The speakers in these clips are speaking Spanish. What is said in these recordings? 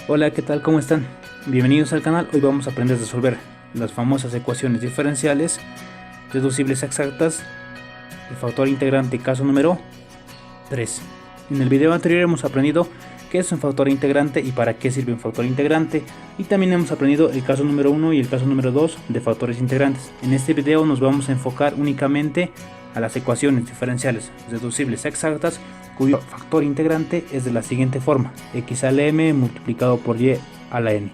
Hola, ¿qué tal? ¿Cómo están? Bienvenidos al canal. Hoy vamos a aprender a resolver las famosas ecuaciones diferenciales deducibles exactas del factor integrante caso número 3. En el video anterior hemos aprendido qué es un factor integrante y para qué sirve un factor integrante, y también hemos aprendido el caso número 1 y el caso número 2 de factores integrantes. En este video nos vamos a enfocar únicamente a las ecuaciones diferenciales deducibles exactas cuyo factor integrante es de la siguiente forma: x a la m multiplicado por y a la n.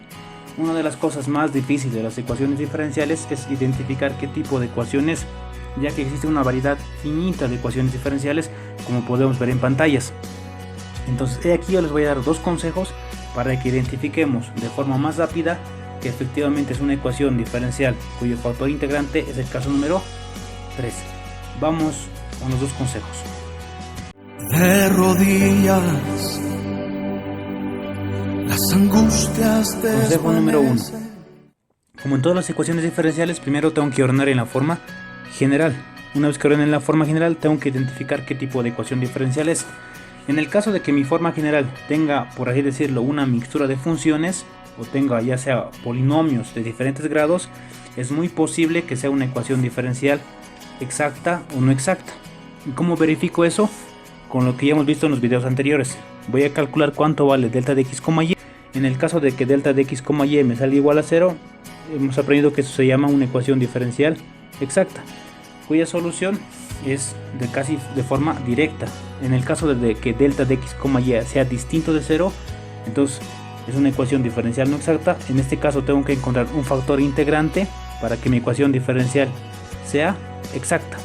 Una de las cosas más difíciles de las ecuaciones diferenciales es identificar qué tipo de ecuaciones, ya que existe una variedad finita de ecuaciones diferenciales, como podemos ver en pantallas. Entonces aquí yo les voy a dar dos consejos para que identifiquemos de forma más rápida que efectivamente es una ecuación diferencial cuyo factor integrante es el caso número 3. Vamos con los dos consejos. De rodillas, las angustias de Consejo número 1. Como en todas las ecuaciones diferenciales, primero tengo que ordenar en la forma general. Una vez que ordene en la forma general, tengo que identificar qué tipo de ecuación diferencial es. En el caso de que mi forma general tenga, por así decirlo, una mixtura de funciones, o tenga ya sea polinomios de diferentes grados, es muy posible que sea una ecuación diferencial exacta o no exacta. ¿Y cómo verifico eso? Con lo que ya hemos visto en los videos anteriores. Voy a calcular cuánto vale delta de x, y. En el caso de que delta de x, y me salga igual a 0, hemos aprendido que eso se llama una ecuación diferencial exacta, cuya solución es casi de forma directa. En el caso de que delta de x, y sea distinto de 0, entonces es una ecuación diferencial no exacta. En este caso tengo que encontrar un factor integrante para que mi ecuación diferencial sea exacta.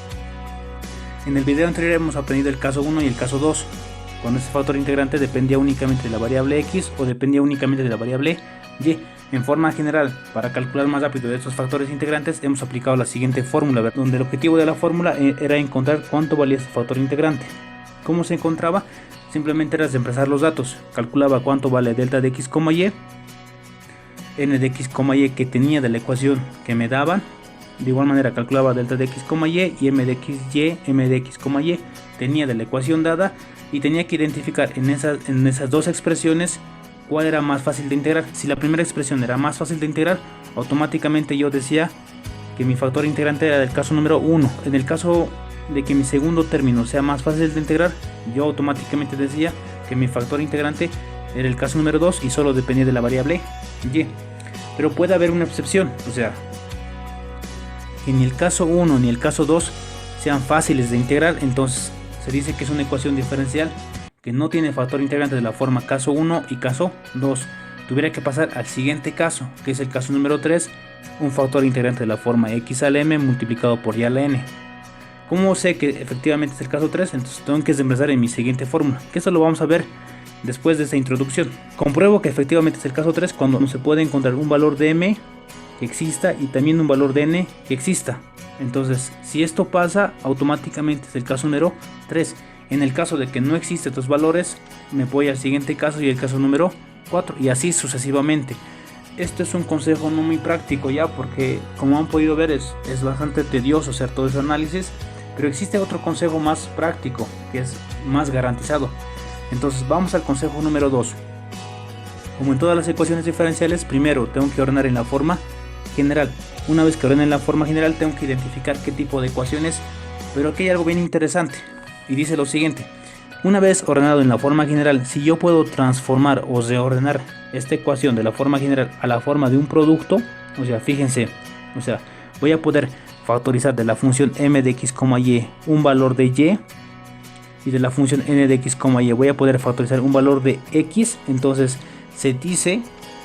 En el video anterior hemos aprendido el caso 1 y el caso 2, cuando ese factor integrante dependía únicamente de la variable x o dependía únicamente de la variable y. En forma general, para calcular más rápido de estos factores integrantes, hemos aplicado la siguiente fórmula, donde el objetivo de la fórmula era encontrar cuánto valía este factor integrante. ¿Cómo se encontraba? Simplemente era reemplazar los datos. Calculaba cuánto vale delta de x, y, n de x, y que tenía de la ecuación que me daban. De igual manera calculaba delta de x, y m de x, y tenía de la ecuación dada, y tenía que identificar en esas dos expresiones cuál era más fácil de integrar. Si la primera expresión era más fácil de integrar, automáticamente yo decía que mi factor integrante era del caso número 1. En el caso de que mi segundo término sea más fácil de integrar, yo automáticamente decía que mi factor integrante era el caso número 2 y solo dependía de la variable y. Pero puede haber una excepción, o sea, que ni el caso 1 ni el caso 2 sean fáciles de integrar. Entonces se dice que es una ecuación diferencial que no tiene factor integrante de la forma caso 1 y caso 2. Tuviera que pasar al siguiente caso, que es el caso número 3, un factor integrante de la forma x a la m multiplicado por y a la n. ¿Cómo sé que efectivamente es el caso 3? Entonces tengo que reemplazar en mi siguiente fórmula, que eso lo vamos a ver después de esta introducción. Compruebo que efectivamente es el caso 3 cuando no se puede encontrar un valor de m que exista y también un valor de n que exista. Entonces, si esto pasa, automáticamente es el caso número 3. En el caso de que no existen estos valores, me voy al siguiente caso y el caso número 4, y así sucesivamente. Esto es un consejo no muy práctico ya, porque como han podido ver es bastante tedioso hacer todo ese análisis, pero existe otro consejo más práctico que es más garantizado. Entonces vamos al consejo número 2. Como en todas las ecuaciones diferenciales, primero tengo que ordenar en la forma general. Una vez que ordene en la forma general, tengo que identificar qué tipo de ecuaciones, pero aquí hay algo bien interesante. Y dice lo siguiente: una vez ordenado en la forma general, si yo puedo transformar o reordenar esta ecuación de la forma general a la forma de un producto, o sea, fíjense, o sea, voy a poder factorizar de la función m de x, y un valor de y de la función n de x, y voy a poder factorizar un valor de x. Entonces se dice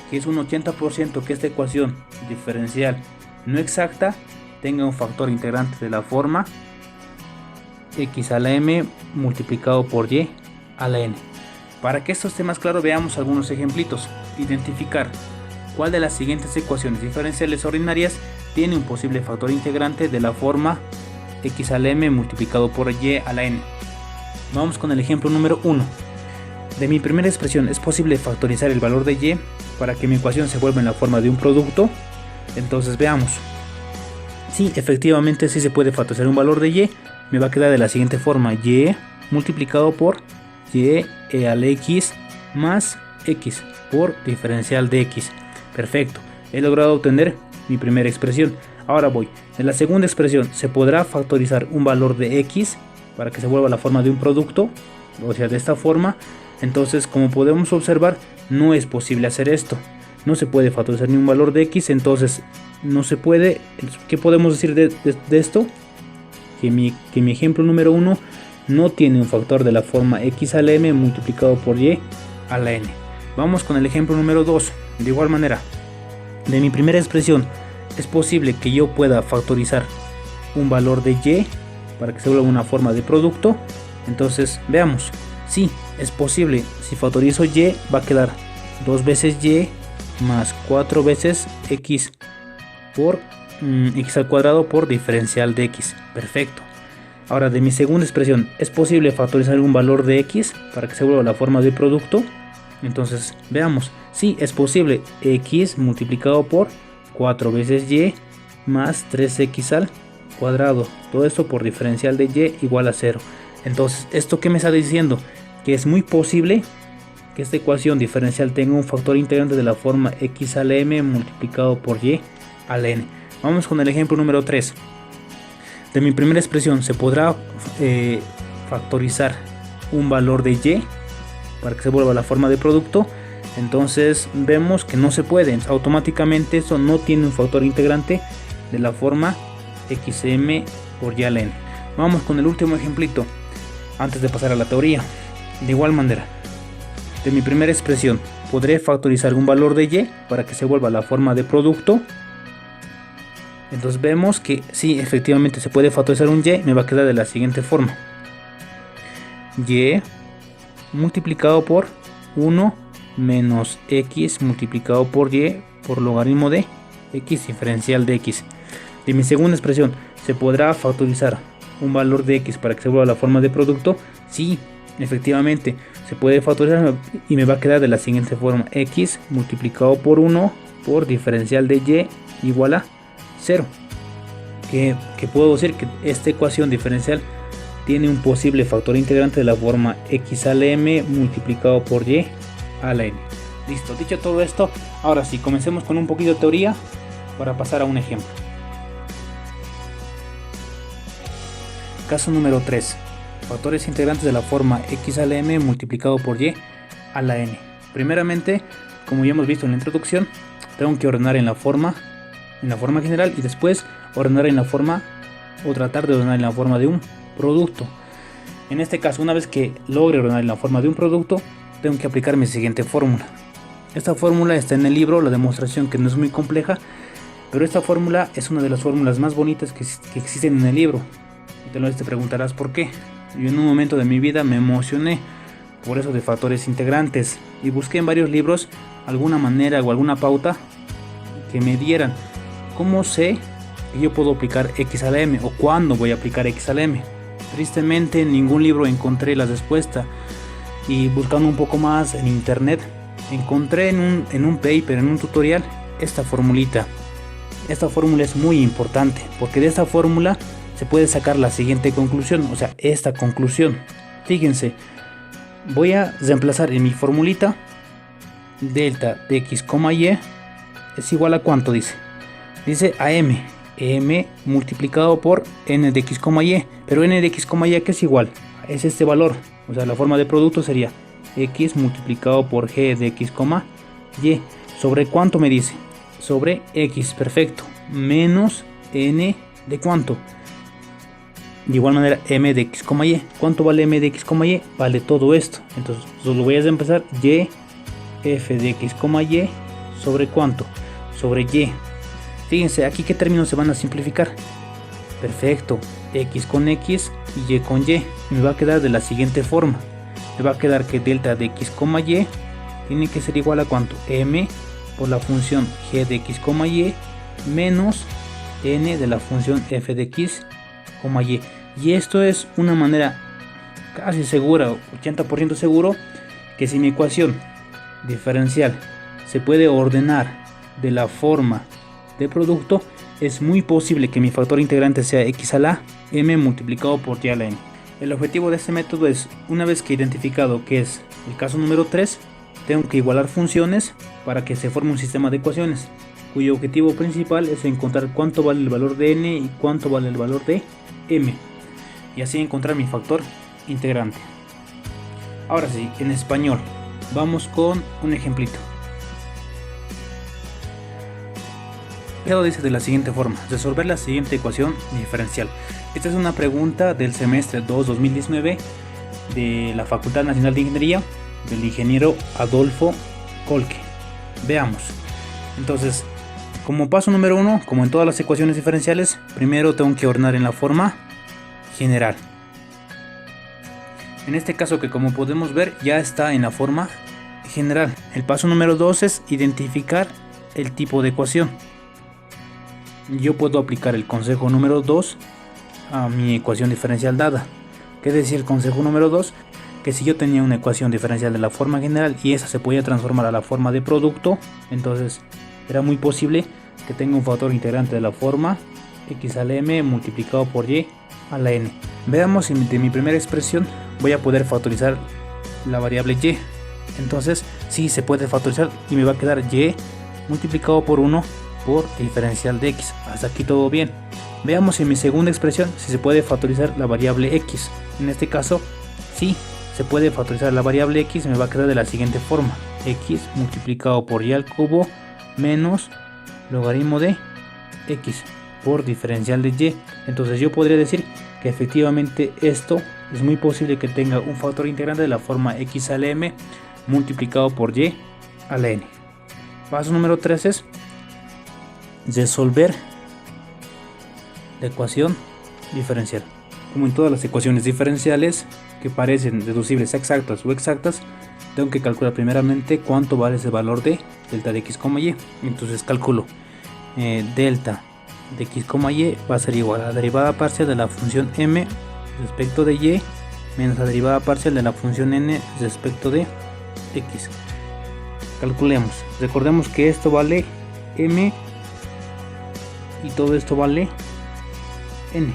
que es un 80% que esta ecuación diferencial no exacta tenga un factor integrante de la forma x a la m multiplicado por y a la n. Para que esto esté más claro, veamos algunos ejemplitos. Identificar cuál de las siguientes ecuaciones diferenciales ordinarias tiene un posible factor integrante de la forma x a la m multiplicado por y a la n. Vamos con el ejemplo número 1. De mi primera expresión es posible factorizar el valor de y para que mi ecuación se vuelva en la forma de un producto. Entonces veamos. Sí, efectivamente sí se puede factorizar un valor de y. Me va a quedar de la siguiente forma: y multiplicado por y a la x más x por diferencial de x. Perfecto, he logrado obtener mi primera expresión. Ahora voy, en la segunda expresión se podrá factorizar un valor de x para que se vuelva la forma de un producto, o sea, de esta forma. Entonces, como podemos observar, no es posible hacer esto. No se puede factorizar ni un valor de x, entonces no se puede. ¿Qué podemos decir de esto? Que mi ejemplo número 1 no tiene un factor de la forma x a la m multiplicado por y a la n. Vamos con el ejemplo número 2. De igual manera, de mi primera expresión, es posible que yo pueda factorizar un valor de y para que se vuelva una forma de producto. Entonces, veamos. Sí, es posible. Si factorizo y, va a quedar 2 veces y más 4 veces x por x al cuadrado por diferencial de x. Perfecto. Ahora, de mi segunda expresión, ¿es posible factorizar un valor de x para que se vuelva la forma de producto? Entonces, veamos. Sí, es posible. X multiplicado por 4 veces y más 3x al cuadrado. Todo esto por diferencial de y igual a 0. Entonces, ¿esto qué me está diciendo? Que es muy posible que esta ecuación diferencial tenga un factor integrante de la forma x a la m multiplicado por y a la n. Vamos con el ejemplo número 3. De mi primera expresión se podrá factorizar un valor de y para que se vuelva la forma de producto. Entonces vemos que no se puede. Automáticamente eso no tiene un factor integrante de la forma xm por y a la n. Vamos con el último ejemplito antes de pasar a la teoría. De igual manera, de mi primera expresión podré factorizar un valor de y para que se vuelva la forma de producto. Entonces vemos que sí, efectivamente se puede factorizar un y. Me va a quedar de la siguiente forma: y multiplicado por 1 menos x multiplicado por y por logaritmo de x diferencial de x. De mi segunda expresión, ¿se podrá factorizar un valor de x para que se vuelva la forma de producto? Sí, efectivamente se puede factorizar y me va a quedar de la siguiente forma: x multiplicado por 1 por diferencial de y igual a 0. Que puedo decir que esta ecuación diferencial tiene un posible factor integrante de la forma x a la m multiplicado por y a la n. Listo, dicho todo esto, ahora sí, comencemos con un poquito de teoría para pasar a un ejemplo. Caso número 3. Factores integrantes de la forma x a la m multiplicado por y a la n. Primeramente, como ya hemos visto en la introducción, tengo que ordenar en la forma general y después ordenar en la forma, o tratar de ordenar en la forma de un producto. En este caso, una vez que logre ordenar en la forma de un producto, tengo que aplicar mi siguiente fórmula. Esta fórmula está en el libro, la demostración, que no es muy compleja, pero esta fórmula es una de las fórmulas más bonitas que existen en el libro. Y te preguntarás por qué. Yo en un momento de mi vida me emocioné por eso de factores integrantes y busqué en varios libros alguna manera o alguna pauta que me dieran cómo sé que yo puedo aplicar x a la m o cuándo voy a aplicar x a la m. Tristemente en ningún libro encontré la respuesta, y buscando un poco más en internet encontré en un paper, en un tutorial, esta formulita. Esta fórmula es muy importante porque de esta fórmula se puede sacar la siguiente conclusión, o sea, esta conclusión. Fíjense, voy a reemplazar en mi formulita delta de x, y es igual a ¿cuánto dice? Dice a m multiplicado por n de x, y, pero n de x, y que es igual, es este valor, o sea, la forma de producto sería x multiplicado por g de x, y, sobre ¿cuánto me dice? Sobre x, perfecto, menos n de ¿cuánto? De igual manera m de x, y, ¿cuánto vale m de x, y? Vale todo esto. Entonces lo voy a empezar: y f de x, y sobre ¿cuánto? Sobre y. Fíjense aquí qué términos se van a simplificar. Perfecto, x con x y con y. Me va a quedar de la siguiente forma: me va a quedar que delta de x, y tiene que ser igual a ¿cuánto? M por la función g de x, y menos n de la función f de x, y. Y esto es una manera casi segura, 80% seguro, que si mi ecuación diferencial se puede ordenar de la forma de producto, es muy posible que mi factor integrante sea x a la m multiplicado por y a la n. El objetivo de este método es, una vez que he identificado que es el caso número 3, tengo que igualar funciones para que se forme un sistema de ecuaciones, cuyo objetivo principal es encontrar cuánto vale el valor de n y cuánto vale el valor de m, y así encontrar mi factor integrante. Ahora sí, en español, vamos con un ejemplito. Dice de la siguiente forma: resolver la siguiente ecuación diferencial. Esta es una pregunta del semestre 2 2019 de la Facultad Nacional de Ingeniería del ingeniero Adolfo Colque. Veamos. Entonces, como paso número 1, como en todas las ecuaciones diferenciales, primero tengo que ordenar en la forma general. En este caso, que como podemos ver ya está en la forma general. El paso número 2 es identificar el tipo de ecuación. Yo puedo aplicar el consejo número 2 a mi ecuación diferencial dada. ¿Qué decía el consejo número 2? Que si yo tenía una ecuación diferencial de la forma general y esa se podía transformar a la forma de producto, entonces era muy posible que tenga un factor integrante de la forma x a la m multiplicado por y a la n. Veamos si de mi primera expresión voy a poder factorizar la variable y. Entonces sí se puede factorizar y me va a quedar y multiplicado por 1 por diferencial de x. Hasta aquí todo bien. Veamos en mi segunda expresión si se puede factorizar la variable x. En este caso sí se puede factorizar la variable x. Me va a quedar de la siguiente forma: x multiplicado por y al cubo menos logaritmo de x por diferencial de y. Entonces yo podría decir que efectivamente esto es muy posible que tenga un factor integrante de la forma x a la m multiplicado por y a la n. Paso número 3 es resolver la ecuación diferencial. Como en todas las ecuaciones diferenciales que parecen deducibles exactas o exactas, tengo que calcular primeramente cuánto vale ese valor de delta de x, y. Entonces calculo delta de x, y va a ser igual a la derivada parcial de la función m respecto de y menos la derivada parcial de la función n respecto de x. Calculemos. Recordemos que esto vale m y todo esto vale n.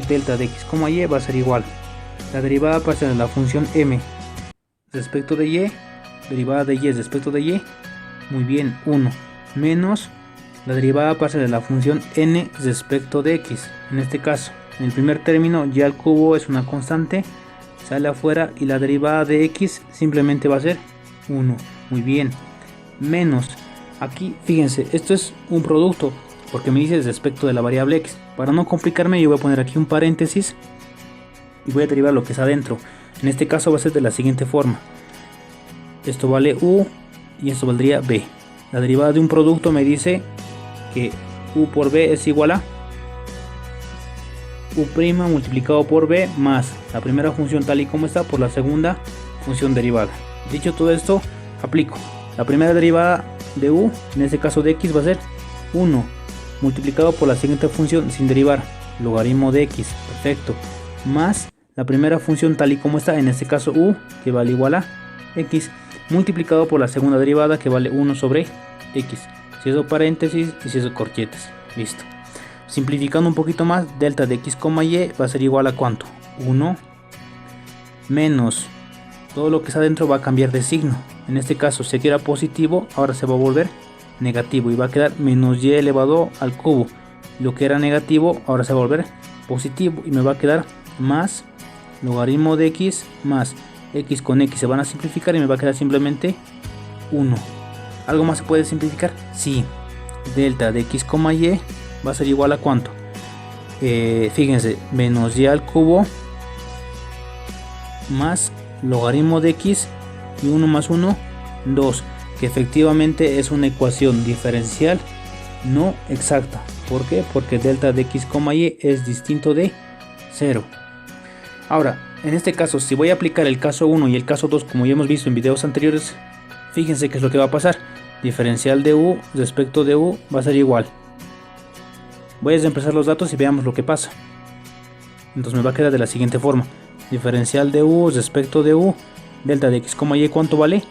Delta de x, y va a ser igual la derivada parcial de la función m respecto de y, derivada de y respecto de y, muy bien, 1, menos la derivada parcial de la función n respecto de x. En este caso, en el primer término y al cubo es una constante, sale afuera y la derivada de x simplemente va a ser 1, muy bien, menos, aquí fíjense, esto es un producto porque me dice respecto de la variable x. Para no complicarme, yo voy a poner aquí un paréntesis y voy a derivar lo que es adentro. En este caso va a ser de la siguiente forma: esto vale u y esto valdría b. La derivada de un producto me dice que u por b es igual a u' multiplicado por b más la primera función tal y como está por la segunda función derivada. Dicho todo esto, aplico la primera derivada de u, en este caso de x, va a ser 1 multiplicado por la siguiente función sin derivar, logaritmo de x, perfecto, más la primera función tal y como está, en este caso u, que vale igual a x, multiplicado por la segunda derivada, que vale 1 sobre x, si eso paréntesis y si eso corchetes. Listo. Simplificando un poquito más, delta de x, y va a ser igual a ¿cuánto? 1 menos todo lo que está dentro va a cambiar de signo. En este caso, si aquí era positivo, ahora se va a volver negativo y va a quedar menos y elevado al cubo. Lo que era negativo ahora se va a volver positivo y me va a quedar más logaritmo de x más x con x se van a simplificar y me va a quedar simplemente 1. ¿Algo más se puede simplificar? Sí. Delta de x, y va a ser igual a ¿cuánto? Fíjense, menos y al cubo más logaritmo de x y 1 más 1, 2. Que efectivamente es una ecuación diferencial no exacta. ¿Por qué? Porque delta de x, y es distinto de 0. Ahora, en este caso, si voy a aplicar el caso 1 y el caso 2 como ya hemos visto en videos anteriores, fíjense qué es lo que va a pasar. Diferencial de u respecto de u va a ser igual. Voy a desempezar los datos y veamos lo que pasa. Entonces me va a quedar de la siguiente forma: diferencial de u respecto de u, delta de x, y ¿cuánto vale?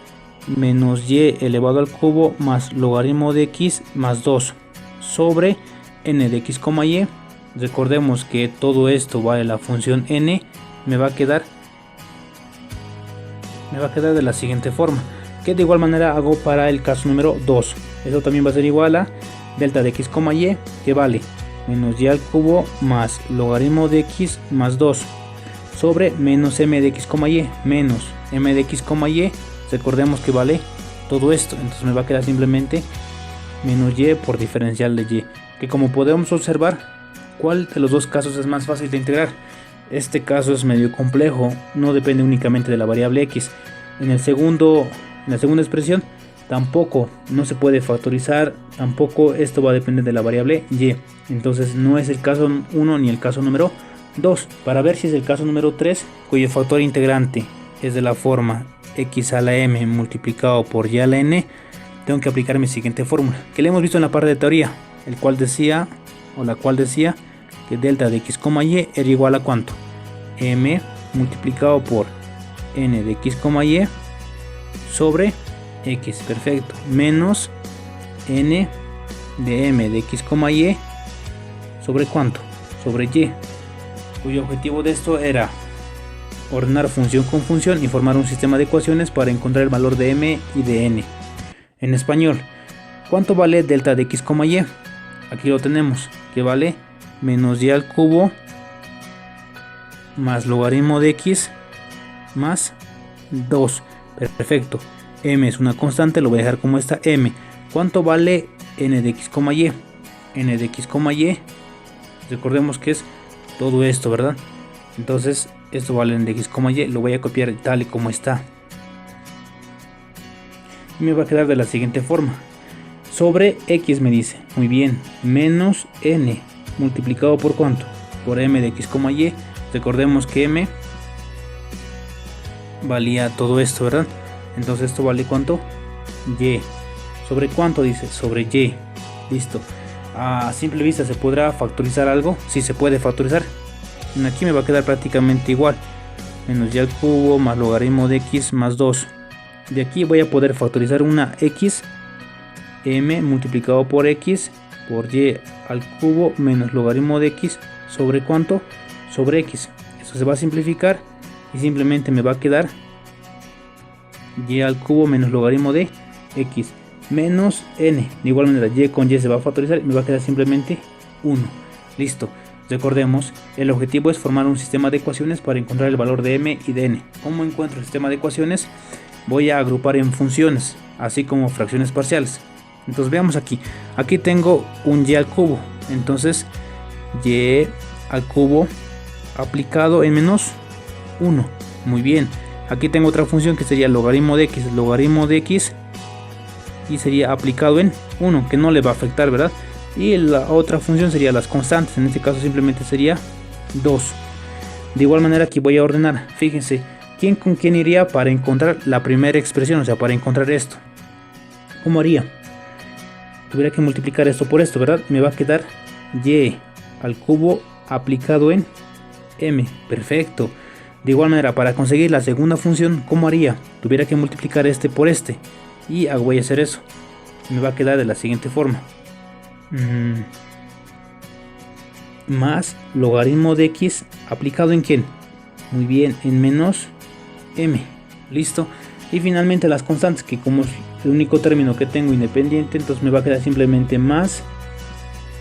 Menos y elevado al cubo más logaritmo de x más 2 sobre n de x, y. Recordemos que todo esto vale la función n. Me va a quedar de la siguiente forma: que de igual manera hago para el caso número 2. Eso también va a ser igual a delta de x, y, que vale menos y al cubo más logaritmo de x más 2 sobre menos m de x, y menos m de x, y. Recordemos que vale todo esto, entonces me va a quedar simplemente menos y por diferencial de y, que como podemos observar, ¿cuál de los dos casos es más fácil de integrar? Este caso es medio complejo, no depende únicamente de la variable x. En la segunda expresión tampoco no se puede factorizar, tampoco esto va a depender de la variable y, entonces no es el caso 1 ni el caso número 2. Para ver si es el caso número 3, cuyo factor integrante es de la forma x a la m multiplicado por y a la n, tengo que aplicar mi siguiente fórmula, que le hemos visto en la parte de teoría, la cual decía que delta de x, y era igual a ¿cuánto? M multiplicado por n de x, y sobre x, perfecto, menos n de m de x, y sobre ¿cuánto? Sobre y, cuyo objetivo de esto era ordenar función con función y formar un sistema de ecuaciones para encontrar el valor de m y de n. En español, ¿cuánto vale delta de x, y? Aquí lo tenemos, que vale menos y al cubo más logaritmo de x más 2. Perfecto. M es una constante, lo voy a dejar como esta m. ¿Cuánto vale n de x, y? N de x, y, recordemos que es todo esto, ¿verdad? Entonces esto vale n de x, y, lo voy a copiar tal y como está. Y me va a quedar de la siguiente forma. Sobre x me dice, muy bien, menos n multiplicado por ¿cuánto? Por m de x, y. Recordemos que m valía todo esto, ¿verdad? Entonces esto vale ¿cuánto? Y. ¿Sobre cuánto dice? Sobre y. Listo. A simple vista, ¿se podrá factorizar algo? Sí, se puede factorizar. Aquí me va a quedar prácticamente igual. Menos y al cubo más logaritmo de x más 2. De aquí voy a poder factorizar una x, m multiplicado por x por y al cubo menos logaritmo de x sobre ¿cuánto? Sobre x. Eso se va a simplificar y simplemente me va a quedar y al cubo menos logaritmo de x menos n. De igual manera y con y se va a factorizar y me va a quedar simplemente 1. Listo. Recordemos, el objetivo es formar un sistema de ecuaciones para encontrar el valor de m y de n. ¿Cómo encuentro el sistema de ecuaciones? Voy a agrupar en funciones, así como fracciones parciales. Entonces veamos aquí. Aquí tengo un y al cubo. Entonces y al cubo aplicado en menos 1. Muy bien. Aquí tengo otra función que sería logaritmo de x y sería aplicado en 1, que no le va a afectar, ¿verdad? Y la otra función sería las constantes. En este caso simplemente sería 2. De igual manera aquí voy a ordenar. Fíjense, ¿quién con quién iría para encontrar la primera expresión? O sea, para encontrar esto. ¿Cómo haría? Tuviera que multiplicar esto por esto, ¿verdad? Me va a quedar y al cubo aplicado en m. Perfecto. De igual manera, para conseguir la segunda función, ¿cómo haría? Tuviera que multiplicar este por este. Y voy a hacer eso. Me va a quedar de la siguiente forma. Más logaritmo de x aplicado en ¿quién? Muy bien, en menos m. Listo. Y finalmente las constantes, que como es el único término que tengo independiente, entonces me va a quedar simplemente más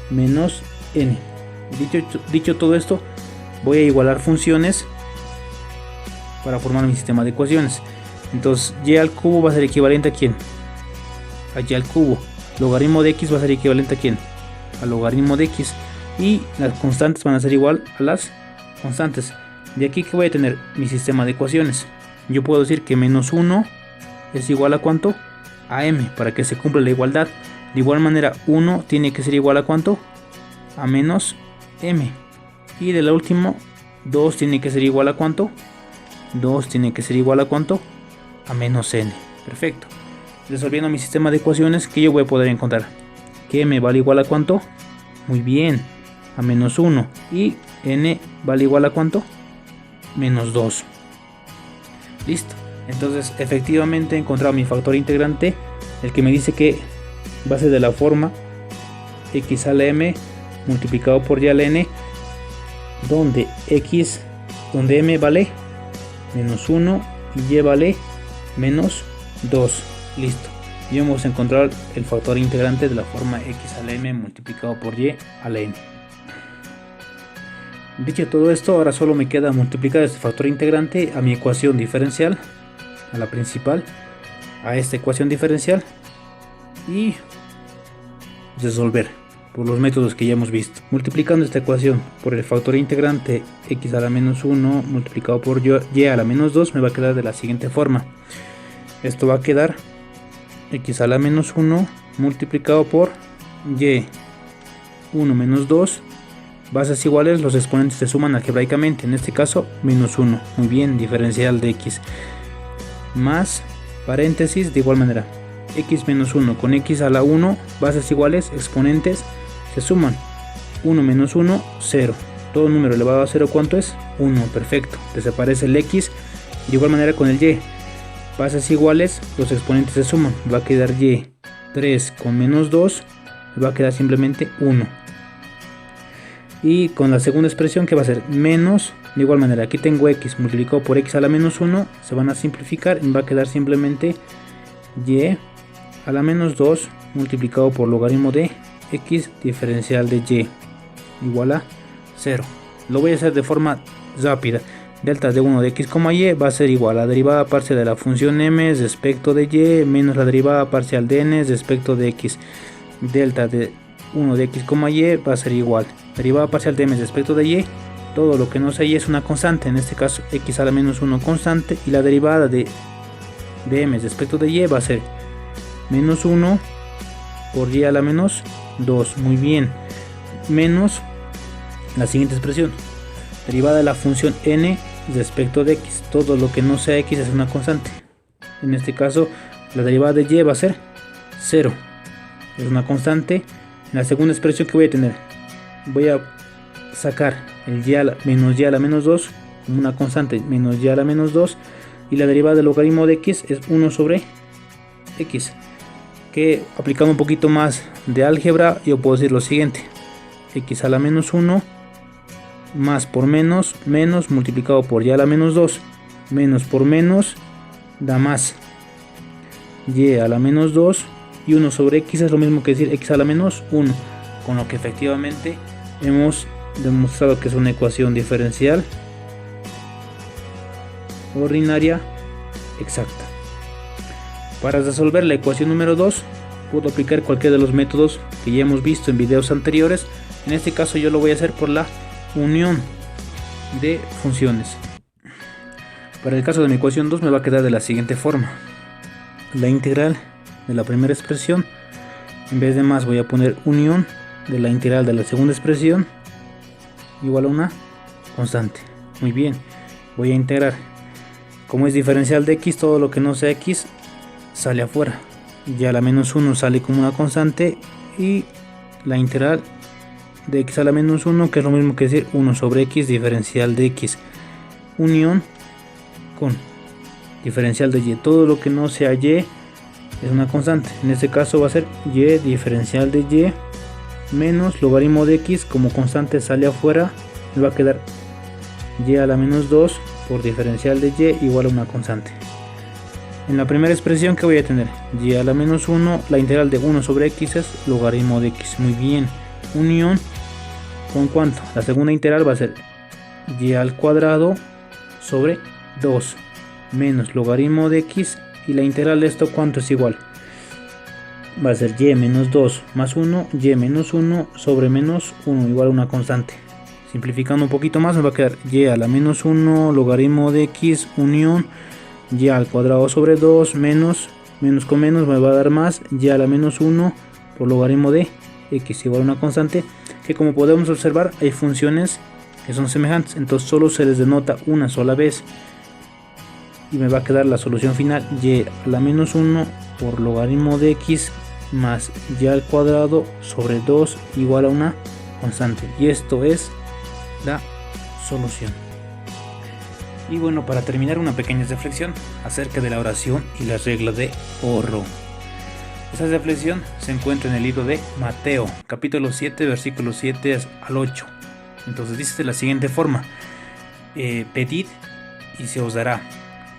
menos n. Dicho todo esto, voy a igualar funciones para formar mi sistema de ecuaciones. Entonces y al cubo va a ser equivalente a ¿quién? A y al cubo. Logaritmo de x va a ser equivalente a ¿quién? A logaritmo de x. Y las constantes van a ser igual a las constantes. De aquí que voy a tener mi sistema de ecuaciones. Yo puedo decir que menos 1 es igual a ¿cuánto? A m, para que se cumpla la igualdad. De igual manera 1 tiene que ser igual a ¿cuánto? A menos m. Y de la última 2 tiene que ser igual a ¿cuánto? 2 tiene que ser igual a ¿cuánto? A menos n. Perfecto. Resolviendo mi sistema de ecuaciones, que yo voy a poder encontrar que m vale igual a ¿cuánto? Muy bien, a menos 1. Y n vale igual a ¿cuánto? Menos 2. Listo. Entonces efectivamente he encontrado mi factor integrante, el que me dice que va a ser de la forma x a la m multiplicado por y a la n, donde m vale menos 1 y y vale menos 2. Listo. Ya hemos encontrado el factor integrante de la forma x a la m multiplicado por y a la n. Dicho todo esto, ahora solo me queda multiplicar este factor integrante a mi ecuación diferencial, a la principal, a esta ecuación diferencial y resolver por los métodos que ya hemos visto. Multiplicando esta ecuación por el factor integrante x a la menos 1 multiplicado por y a la menos 2 me va a quedar de la siguiente forma. Esto va a quedar x a la menos 1 multiplicado por y 1 menos 2, bases iguales, los exponentes se suman algebraicamente, en este caso menos 1, muy bien, diferencial de x, más paréntesis de igual manera, x menos 1 con x a la 1, bases iguales, exponentes se suman, 1 menos 1, 0, todo número elevado a 0, ¿cuánto es? 1, perfecto, desaparece el x, de igual manera con el y, bases iguales, los exponentes se suman, va a quedar y 3 con menos 2, va a quedar simplemente 1. Y con la segunda expresión, que va a ser menos, de igual manera, aquí tengo x multiplicado por x a la menos 1, se van a simplificar y va a quedar simplemente y a la menos 2 multiplicado por logaritmo de x diferencial de y igual a 0. Lo voy a hacer de forma rápida. Delta de 1 de x, y va a ser igual a la derivada parcial de la función m respecto de y menos la derivada parcial de n respecto de x. Delta de 1 de x, y va a ser igual derivada parcial de m respecto de y, todo lo que no sea y es una constante, en este caso x a la menos 1 constante, y la derivada de m respecto de y va a ser menos 1 por y a la menos 2, muy bien, menos la siguiente expresión, derivada de la función n respecto de x, todo lo que no sea x es una constante, en este caso la derivada de y va a ser 0, es una constante. La segunda expresión que voy a tener, voy a sacar el menos y a la menos 2 como una constante, menos y a la menos 2, y la derivada del logaritmo de x es 1 sobre x, que aplicando un poquito más de álgebra yo puedo decir lo siguiente, x a la menos 1 más por menos, menos multiplicado por y a la menos 2, menos por menos da más y a la menos 2, y 1 sobre x es lo mismo que decir x a la menos 1, con lo que efectivamente hemos demostrado que es una ecuación diferencial ordinaria exacta. Para resolver la ecuación número 2 puedo aplicar cualquiera de los métodos que ya hemos visto en videos anteriores. En este caso yo lo voy a hacer por la unión de funciones. Para el caso de mi ecuación 2 me va a quedar de la siguiente forma: la integral de la primera expresión, en vez de más voy a poner unión de la integral de la segunda expresión igual a una constante. Muy bien, voy a integrar, como es diferencial de x, todo lo que no sea x sale afuera, ya la menos 1 sale como una constante, y la integral de x a la menos 1, que es lo mismo que decir 1 sobre x diferencial de x, unión con diferencial de y, todo lo que no sea y es una constante, en este caso va a ser y diferencial de y menos logaritmo de x, como constante sale afuera, me va a quedar y a la menos 2 por diferencial de y igual a una constante. En la primera expresión que voy a tener y a la menos 1, la integral de 1 sobre x es logaritmo de x, muy bien, unión con cuánto, la segunda integral va a ser y al cuadrado sobre 2 menos logaritmo de x, y la integral de esto cuánto es igual, va a ser y menos 2 más 1, y menos 1 sobre menos 1 igual a una constante. Simplificando un poquito más me va a quedar y a la menos 1 logaritmo de x unión y al cuadrado sobre 2 menos con menos me va a dar más y a la menos 1 por logaritmo de x igual a una constante, que como podemos observar hay funciones que son semejantes, entonces solo se les denota una sola vez y me va a quedar la solución final y a la menos 1 por logaritmo de x más y al cuadrado sobre 2 igual a una constante, y esto es la solución. Y bueno, para terminar, una pequeña reflexión acerca de la oración y la regla de oro. Esa reflexión se encuentra en el libro de Mateo, capítulo 7, versículos 7 al 8. Entonces dice de la siguiente forma: pedid y se os dará,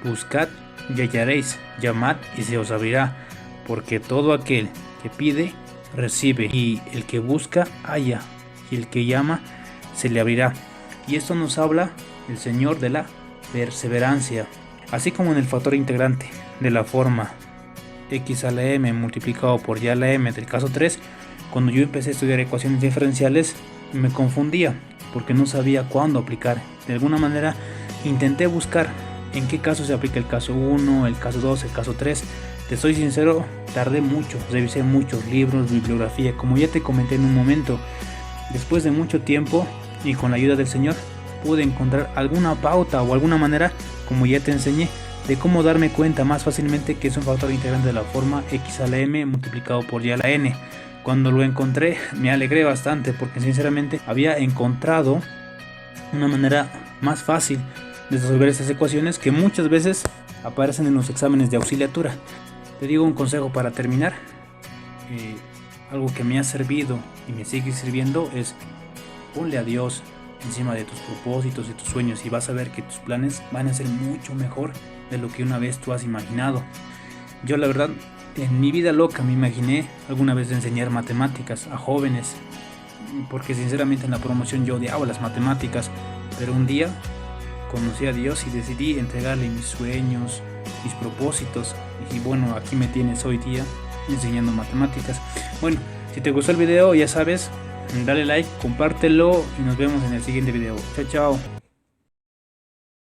buscad y hallaréis, llamad y se os abrirá, porque todo aquel que pide, recibe, y el que busca, halla, y el que llama, se le abrirá. Y esto nos habla el Señor de la perseverancia, así como en el factor integrante de la forma x a la m multiplicado por y a la m del caso 3. Cuando yo empecé a estudiar ecuaciones diferenciales me confundía porque no sabía cuándo aplicar. De alguna manera intenté buscar en qué caso se aplica el caso 1, el caso 2, el caso 3. Te soy sincero, tardé mucho, revisé muchos libros, bibliografía, como ya te comenté en un momento. Después de mucho tiempo y con la ayuda del Señor pude encontrar alguna pauta o alguna manera, como ya te enseñé, de cómo darme cuenta más fácilmente que es un factor integrante de la forma x a la m multiplicado por y a la n. Cuando lo encontré me alegré bastante porque sinceramente había encontrado una manera más fácil de resolver estas ecuaciones que muchas veces aparecen en los exámenes de auxiliatura. Te digo un consejo para terminar. Algo que me ha servido y me sigue sirviendo es: ponle a Dios encima de tus propósitos y tus sueños y vas a ver que tus planes van a ser mucho mejor de lo que una vez tú has imaginado. Yo la verdad en mi vida loca me imaginé alguna vez de enseñar matemáticas a jóvenes, porque sinceramente en la promoción yo odiaba las matemáticas, pero un día conocí a Dios y decidí entregarle mis sueños, mis propósitos, y bueno, aquí me tienes hoy día enseñando matemáticas. Bueno, si te gustó el video ya sabes, dale like, compártelo y nos vemos en el siguiente video. Chao, chao.